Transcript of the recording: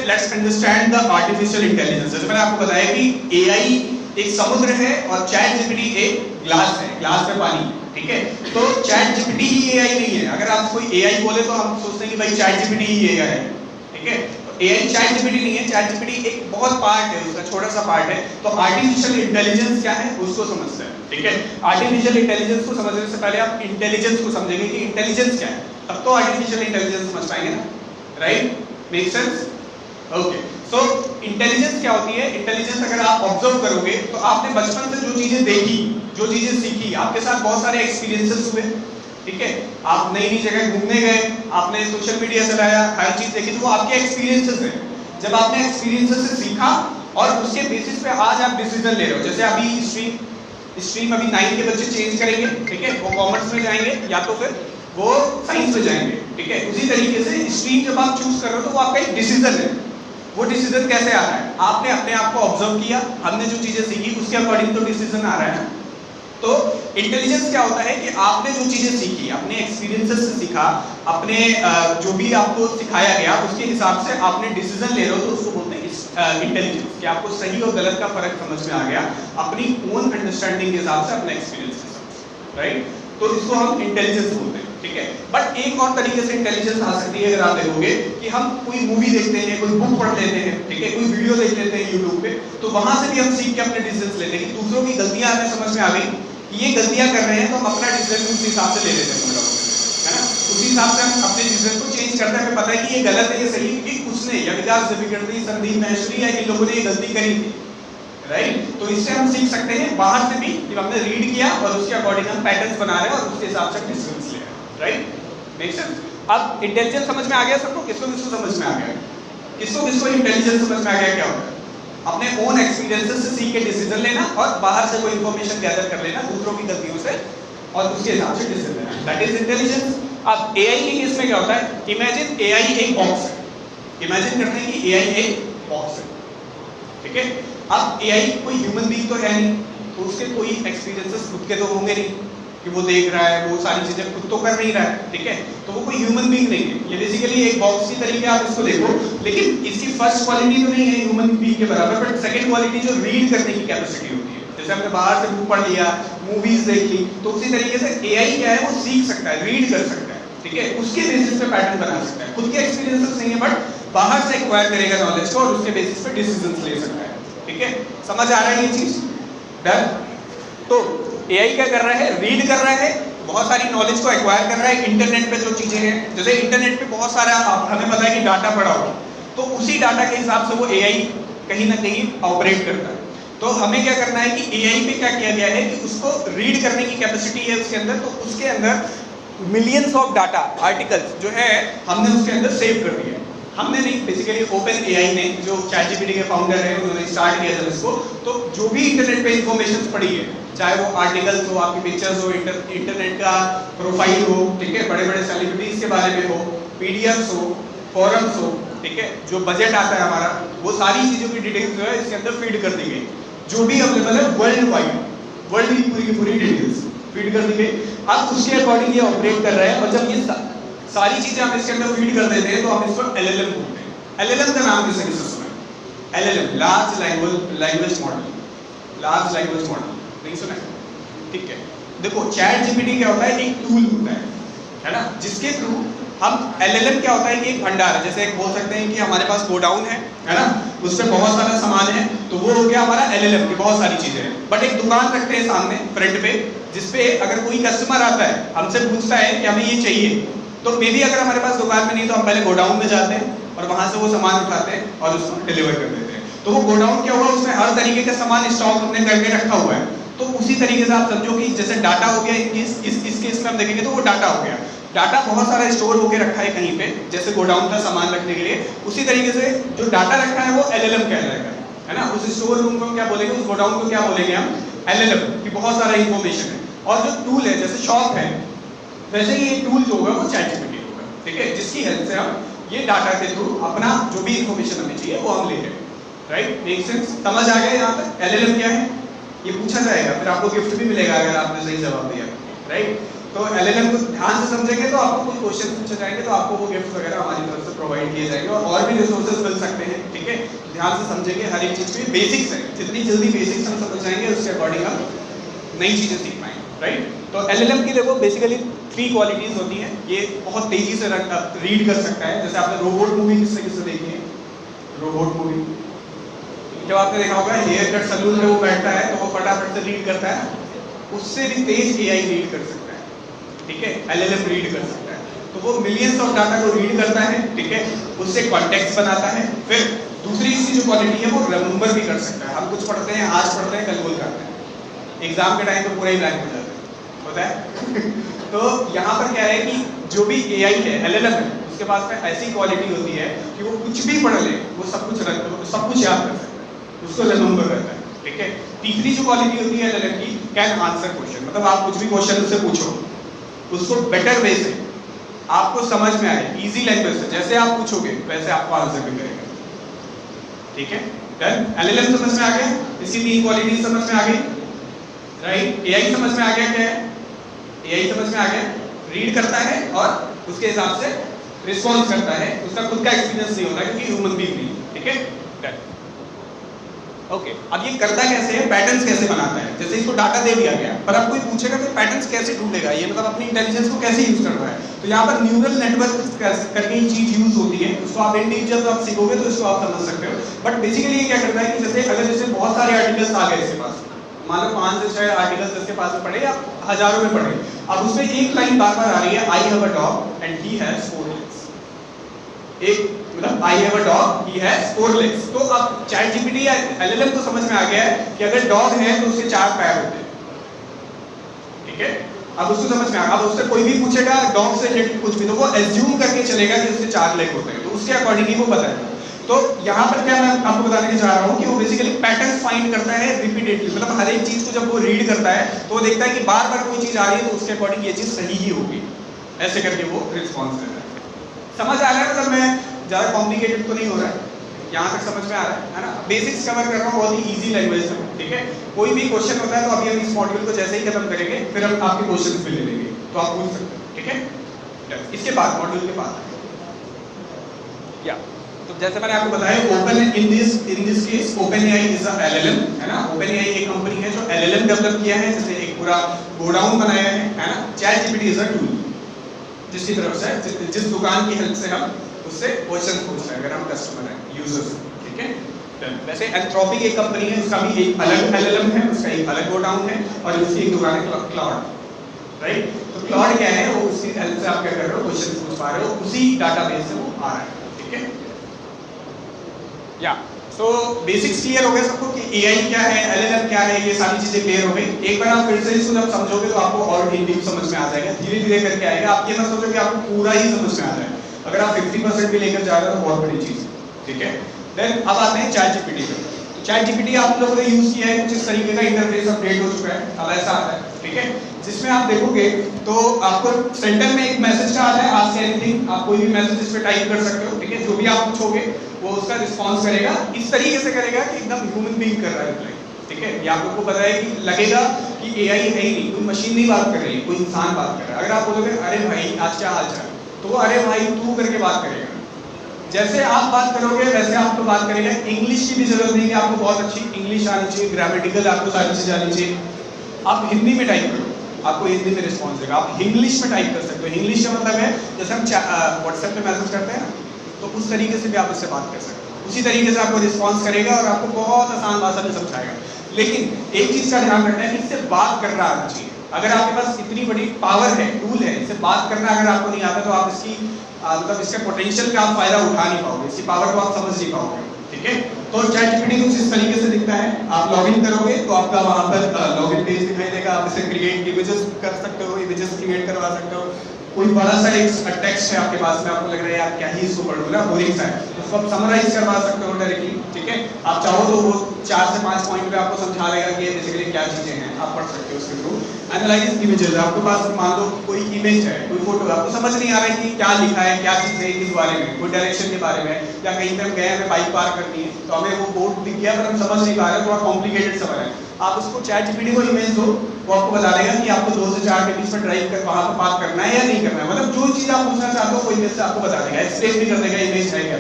Let's understand the artificial intelligence. जैसे मैंने आपको बताया कि एआई एक समुद्र है और चैट जीपीटी एक ग्लास है, ग्लास में पानी, ठीक है। तो चैट जीपीटी ही एआई नहीं है। अगर आप कोई एआई बोले तो हम सोचते हैं कि भाई चैट जीपीटी ही एआई है, ठीक है। एआई चैट जीपीटी नहीं है, चैट जीपीटी एक बहुत पार्ट है, उसका छोटा सा पार्ट है। तो आर्टिफिशियल इंटेलिजेंस क्या है उसको समझते हैं, ठीक है। आर्टिफिशियल इंटेलिजेंस को समझने से पहले आप इंटेलिजेंस को समझेंगे कि इंटेलिजेंस क्या है, तब तो आर्टिफिशियल इंटेलिजेंस समझ पाएंगे ना, राइट? Make sense? ओके। सो इंटेलिजेंस क्या होती है? इंटेलिजेंस अगर आप ऑब्जर्व करोगे तो आपने बचपन से जो चीजें देखी, जो चीजें सीखी, आपके साथ बहुत सारे एक्सपीरियंसेस हुए, ठीक है। आप नई नई जगह घूमने गए, आपने सोशल मीडिया चलाया, हर चीज देखी, तो वो आपके एक्सपीरियंसेस हैं। जब आपने एक्सपीरियंसेस से सीखा और उसके बेसिस पे आज आप डिसीजन ले रहे हो। जैसे अभी स्ट्रीम अभी 9 के बच्चे चेंज करेंगे, ठीक है, वो कॉमर्स में जाएंगे या तो फिर वो साइंस में जाएंगे, ठीक है। उसी तरीके से स्ट्रीम जब आप चूज कर रहे हो तो वो आपका एक डिसीजन है। वो डिसीजन कैसे आ रहा है? आपने अपने आप को ऑब्जर्व किया, हमने जो चीजें सीखी उसके अकॉर्डिंग तो डिसीजन आ रहा है। तो इंटेलिजेंस क्या होता है कि आपने जो चीजें सीखी, अपने एक्सपीरियंसेस से सीखा, अपने जो भी आपको सिखाया गया उसके हिसाब से आपने डिसीजन ले रहे हो, तो उसको बोलते हैं इंटेलिजेंस। कि आपको सही और गलत का फर्क समझ में आ गया अपनी ओन अंडरस्टैंडिंग के हिसाब से, अपने एक्सपीरियंस के हिसाब से, राइट? तो इसको हम इंटेलिजेंस बोलते हैं, ठीक है। बट एक और तरीके से इंटेलिजेंस आ सकती है, अगर आप देखोगे कि हम कोई मूवी देखते हैं, कोई बुक पढ़ लेते हैं, ठीक है, कोई वीडियो देख लेते हैं यूट्यूब पे, तो वहां से भी हम सीख के अपने डिसीजन लेते हैं कि दूसरों की गलतियां हमें समझ में आ गई कि ये गलतियां कर रहे हैं, तो हम अपना डिसीजन उस हिसाब से ले लेते हैं, है ना। उसी हिसाब से हम अपने डिसीजन को चेंज करते हैं। हमें पता है कि ये गलत है, ये सही है, क्योंकि उसने यविदास जबिकर्ती, संदीप महेश्वरी या इन लोगों ने ये गलती करी थी, राइट? तो इससे हम सीख सकते हैं बाहर से भी, जब हमने रीड किया और उसके अकॉर्डिंग हम पैटर्न्स बना रहे हैं और उसके हिसाब से डिसीजंस ले रहे हैं, राइट? Make sense? अब इंटेलिजेंस समझ में आ गया सबको? किसको किसको समझ में आ गया? किसको किसको इंटेलिजेंस समझ में आ गया क्या होता है? अपने ओन एक्सपीरियंसेस से सीख के डिसीजन लेना और बाहर से कोई इंफॉर्मेशन गैदर कर लेना दूसरों की गलतियों से और उसके हिसाब से डिसीजन लेना, दैट इज इंटेलिजेंस। अब एआई के केस में क्या होता है? इमेजिन एआई एक बॉक्स है। इमेजिन करते हैं कि एआई एक बॉक्स है, ठीक है। अब एआई कोई ह्यूमन बीइंग तो है नहीं, तो उसके कोई एक्सपीरियंसेस खुद के तो होंगे नहीं कि वो देख रहा है, वो सारी चीजें खुद तो कर नहीं रहा है, ठीक है। तो वो कोई ह्यूमन बीइंग नहीं है, ये बेसिकली एक बॉक्स की तरीके आप इसको देखो। लेकिन इसकी फर्स्ट क्वालिटी तो नहीं है ह्यूमन बीइंग के बराबर, बट सेकंड क्वालिटी जो रीड करने की कैपेसिटी होती है, जैसे हमने बाहर से बुक पढ़ लिया, मूवीज देख ली, तो उसी तरीके से एआई क्या है, वो सीख सकता है, रीड कर सकता है, ठीक है। उसके बेसिस पे पैटर्न बना सकता है। खुद के एक्सपीरियंसेस नहीं है, बट बाहर से एक्वायर करेगा नॉलेज को और उसके बेसिस पे डिसीजंस ले सकता है, ठीक है। समझ आ रहा है ये चीज? डन? तो एआई क्या कर रहा है? रीड कर रहा है, बहुत सारी नॉलेज को एक्वायर कर रहा है। इंटरनेट पे जो चीजें हैं, जैसे इंटरनेट पे बहुत सारा हमें पता है कि डाटा पड़ा होगा, तो उसी डाटा के हिसाब से वो एआई कहीं ना कहीं ऑपरेट करता है। तो हमें क्या करना है कि एआई पे क्या किया गया है कि उसको रीड करने की कैपेसिटी है उसके अंदर, तो उसके अंदर मिलियंस ऑफ डाटा आर्टिकल्स जो है हमने उसके अंदर सेव कर दिया है। हमने नहीं, बेसिकली ओपन एआई ने, जो चैट जीपीटी के फाउंडर हैं, उन्होंने स्टार्ट किया जब इसको, तो जो भी इंटरनेट पे इंफॉर्मेशन पड़ी है, चाहे वो आर्टिकल्स हो, आपकी पिक्चर्स हो, इंटरनेट का प्रोफाइल हो, ठीक है, बड़े बड़े सेलिब्रिटीज के बारे में हो, पीडीएफ्स हो, फॉरम्स हो, ठीक है, जो बजट आता है हमारा, वो सारी चीजों की डिटेल्स जो है इसके अंदर फीड कर दी गई, जो भी अवेलेबल है वर्ल्ड वाइड, वर्ल्ड की पूरी डिटेल्स फीड कर दी गई। अब उसके अकॉर्डिंग ये ऑपरेट कर रहा है, और जब ये सारी चीजें हम इसके अंदर फीड कर देते हैं तो हम इसको एलएलएम बोलते हैं। एलएलएम का नाम किसने किसने सुना है? LLM, large language model, large language model नहीं सुना है? ठीक है, देखो चैट जीपीटी क्या होता है? एक टूल होता है ना, जिसके थ्रू हम एलएलएम क्या होता है कि एक भंडार है, जैसे एक बोल सकते हैं कि हमारे पास गोडाउन है ना, उसमें बहुत सारा सामान है, तो वो हो गया हमारा एलएलएम की बहुत सारी चीजें हैं। बट एक दुकान रखते हैं सामने फ्रंट पे, जिसपे अगर कोई कस्टमर आता है हमसे पूछता है कि हमें ये चाहिए, तो मे बी अगर हमारे पास दुकान में नहीं तो हम पहले गोडाउन में जाते हैं और वहां से वो सामान उठाते हैं और उसको डिलीवर कर देते हैं। तो वो गोडाउन क्या हुआ? उसमें हर तरीके का सामान स्टॉक हमने करके रखा हुआ है। तो उसी तरीके से आप समझो कि जैसे डाटा हो गया, इस केस में हम देखेंगे तो वो डाटा हो गया, डाटा बहुत सारा स्टोर होके रखा है कहीं पे, जैसे गोडाउन का सामान रखने के लिए। उसी तरीके से जो डाटा रखा है वो एलएलएम कहलाएगा, है ना। उस स्टोर रूम को क्या बोलेंगे, उस गोडाउन को क्या बोलेंगे हम? एलएलएम, की बहुत सारा इंफॉर्मेशन है। और जो टूल है, जैसे शॉप है, वैसे ही ये टूल जो होगा वो चैट जीपीटी होगा, ठीक है, जिसकी हेल्प से हम ये डाटा के थ्रू अपना जो भी इंफॉर्मेशन हमें चाहिए वो हम ले रहे हैं, राइट? Make sense? समझ आ गया यहाँ तक? एलएलएम क्या है ये पूछा जाएगा, फिर आपको गिफ्ट भी मिलेगा अगर आपने सही जवाब दिया, राइट? तो एलएलएम को ध्यान से समझेंगे तो आपको कुछ क्वेश्चन पूछे जाएंगे, तो आपको वो गिफ्ट वगैरह हमारी तरफ से प्रोवाइड किए जाएंगे, और भी रिसोर्सेज मिल सकते हैं ध्यान से समझेंगे हर एक चीज को, बेसिक्स है, जितनी जल्दी बेसिक्स हम समझ जाएंगे उसके अकॉर्डिंग हम नई चीजें सीख पाएंगे, राइट। तो एलएलएम की देखो बेसिकली 3 क्वालिटीज होती हैं। ये बहुत तेजी से रीड कर सकता है, जैसे आपने रोबोट मूवी किससे देखी है, रोबोट मूवी जब आपने देखा होगा हेयर कट सलून में वो बैठता है तो वो फटाफट से रीड करता है, उससे भी तेज एआई रीड कर सकता है, ठीक है, एलएलएम रीड कर सकता है। तो वो मिलियंस ऑफ डाटा को रीड करता है, ठीक है, उससे कॉन्टेक्स्ट बनाता है। फिर दूसरी इसकी जो क्वालिटी है वो रिमेंबर भी कर सकता है। हम कुछ पढ़ते हैं, आज पढ़ते हैं, कल भूल जाते हैं, एग्जाम के टाइम पे पूरा ही ब्लैंक हो जाता है, होता है। तो यहाँ पर क्या है कि जो भी एआई है, एलएलएम है, उसके पास में ऐसी क्वालिटी होती है कि वो कुछ भी पढ़ ले, वो सब कुछ याद कर सकता है, उसको रिमेंबर रहता है, ठीक है। तीसरी जो क्वालिटी होती है एलएलएम की, कैन आंसर क्वेश्चन, मतलब आप कुछ भी क्वेश्चन उससे पूछो, उसको बेटर वे से आपको समझ में आए, इजी लैंग्वेज से, जैसे आप पूछोगे वैसे आपको आंसर भी करेगा, ठीक है। डन, एलएलएम समझ में आ गया, इसकी 3 क्वालिटी समझ में आ गई, राइट। एआई समझ में आ गया, क्या है एआई समझ में आ गया, रीड करता है और उसके हिसाब से रिस्पॉन्स करता है, उसका खुद का एक्सपीरियंस नहीं होता क्योंकि ह्यूमन बीइंग नहीं, ठीक है। Done, okay. अब ये करता कैसे है, पैटर्न्स कैसे बनाता है, जैसे इसको डाटा दे दिया गया, पर अब कोई पूछेगा कि पैटर्न्स कैसे ढूंढेगा, ये मतलब अपनी इंटेलिजेंस को कैसे यूज कर रहा है, तो यहाँ पर न्यूरल नेटवर्क करके ये चीज यूज होती है, उसको आप इंडिविजुअल जब आप सीखोगे तो इसको आप समझ सकते हो। बट बेसिकली ये क्या करता है कि जैसे बहुत सारे आर्टिकल्स आ गए इसके पास, मान लो 5 से 6 आर्टिकल्स इसके पास में पढ़े या हजारों में पढ़े, अब उसमें एक लाइन बार बार आ रही है, I have a dog and he has 4 legs, एक मतलब I have a dog he has 4 legs। तो अब चैट जीपीटी या एलएलएम को समझ में आ गया है कि अगर डॉग है तो उसके 4 पैर होते हैं, ठीक है। अब उसको समझ में आ गया, अब उससे कोई भी पूछेगा डॉग से रिलेटेड कुछ भी तो वो एज्यूम करके चलेगा कि उसके 4 लेग होते हैं, तो उसके अकॉर्डिंग ही वो बताएगा। तो यहाँ पर क्या मैं आपको बताने के चाह रहा हूँ कि वो बेसिकली पैटर्न फाइंड करता है रिपीटेडली, मतलब हर एक चीज को जब वो रीड करता है तो वो देखता है कि बार बार कोई चीज आ रही है तो उसके अकॉर्डिंग ये चीज सही ही होगी, ऐसे करके वो रिस्पॉन्स करता है। समझ आ रहा है, मतलब मैं ज्यादा कॉम्प्लिकेटेड तो नहीं हो रहा है, यहाँ तक समझ में आ रहा है ना। बेसिक्स कवर कर रहा हूँ बहुत ही ईजी लैंग्वेज में, ठीक है। कोई भी क्वेश्चन होता है तो अभी हम इस मॉड्यूल को जैसे ही खत्म करेंगे फिर हम आपके क्वेश्चन भी ले लेंगे, तो आप पूछ सकते हैं, ठीक है। इसके बाद मॉड्यूल के बाद या तो जैसे मैंने आपको बताया open in this case OpenAI is a LLM, है ना। ओपनएआई एक कंपनी है जो एलएलएम डेवलप किया है, जैसे एक पूरा गोडाउन बनाया है ना। Chat GPT is a tool जिसकी तरफ से जिस दुकान की हेल्प से हम उससे क्वेश्चन पूछ रहे हैं अगर हम कस्टमर हैं, यूजर्स, ठीक है। वैसे एंथ्रोपिक एक कंपनी है, उसका भी एक अलग एलएलएम है, उसका एक अलग गोडाउन है और उसकी एक दुकान है क्लाउड, राइट। तो क्लाउड क्या है, वो उसकी हेल्प से आप क्या कर रहे हो, क्वेश्चन पूछ पा रहे हो, उसी डाटाबेस से वो आ रहा है, ठीक है। या सो बेसिक्स क्लियर हो गए सबको कि एआई क्या है, एलएलएम क्या है, ये सारी चीजें क्लियर हो गई। एक बार आप फिर से इसको जब समझोगे तो आपको और डीप समझ में आ जाएगा, धीरे धीरे करके आएगा। आप ये मत सोचो कि आपको पूरा ही समझ में आ जाए, अगर आप 50% भी लेकर जा रहे हो तो बहुत बड़ी चीज, ठीक है। देन अब आते हैं चैट जीपीटी पे। तो चैट जीपीटी आप लोगों ने यूज किया है, कुछ इस तरीके का इंटरफेस अपडेट हो चुका है, अब ऐसा आता है, ठीक है, जिसमें आप देखोगे तो आपको सेंटर में एक मैसेज का आता है, आस्क एनीथिंग, आप कोई भी मैसेज इस पे टाइप कर सकते हो, ठीक है। जो भी आप पूछोगे वो उसका रिस्पॉन्स करेगा, इस तरीके से करेगा कि एकदम ह्यूमन बीइंग कर रहा है रिप्लाई, ठीक है। ये आपको पता है कि लगेगा कि एआई है ही नहीं, कोई मशीन नहीं बात कर रही है, कोई इंसान बात कर रहा है। अगर आप बोलोगे अरे भाई आज क्या हाल चाल, तो वो अरे भाई तू करके बात करेगा, जैसे आप बात करोगे वैसे आपको बात करेगा। इंग्लिश की भी जरूरत नहीं है, आपको बहुत अच्छी इंग्लिश आनी चाहिए, ग्रामेटिकल आपको सारी चीजें आनी चाहिए। आप हिंदी में टाइप करो, आपको हिंदी में रिस्पॉन्स देगा। आप इंग्लिश में टाइप कर सकते हो, इंग्लिश का मतलब है जैसे हम व्हाट्सएप पे मैसेज करते हैं ना, तो उस तरीके से भी आप उससे बात कर सकते हो, उसी तरीके से आपको रिस्पॉन्स करेगा और आपको बहुत आसान भाषा में समझाएगा। लेकिन एक चीज का ध्यान रखना है कि इससे बात करना आना चाहिए। अगर आपके पास इतनी बड़ी पावर है, टूल है, इससे बात करना अगर आपको नहीं आता तो आप इसकी मतलब इसके पोटेंशियल का आप फायदा उठा नहीं पाओगे, इसकी पावर को आप समझ नहीं पाओगे, ठीक है। तो चैट जीपीटी कुछ इस तरीके से दिखता है। आप लॉगिन करोगे तो आपका वहां पर लॉगिन पेज दिखाई देगा, आप इसे क्रिएट इमेजेस कर सकते हो, इमेजेस क्रिएट करवा सकते हो। कोई बड़ा सा एक टेक्स्ट है आपके पास में, आपको लग रहा है यार क्या ही इसको पढ़ लूं, बोरिंग सा है, उसको आप समराइज करवा सकते हो डायरेक्टली, ठीक है। आप चाहो तो वो 4 से 5 पॉइंट पे आपको समझा देगा कि बेसिकली क्या चीजें हैं, आप पढ़ सकते हो उसके थ्रू। एनालाइज इमेजेस, आपके पास मान लो कोई इमेज है, कोई फोटो है, आपको समझ नहीं आ रहा है कि क्या लिखा है, क्या चीज है, किस बारे में, कोई डायरेक्शन के बारे में, या कहीं पे हम गए हमें बाइक पार्क करनी है तो हमें वो बोर्ड दिख गया पर हम समझ नहीं पा रहे, थोड़ा कॉम्प्लिकेटेड सवाल है। आप उसको चैट जीपीटी को इमेज दो, वो आपको बता देगा कि आपको 2 से 4 के बीच में ड्राइव कर वहां पर पार्क करना है या नहीं करना है, मतलब जो चीज आप पूछना चाहते हो वो इमेज से आपको बता देगा, एक्सप्लेन भी कर देगा इमेज है क्या।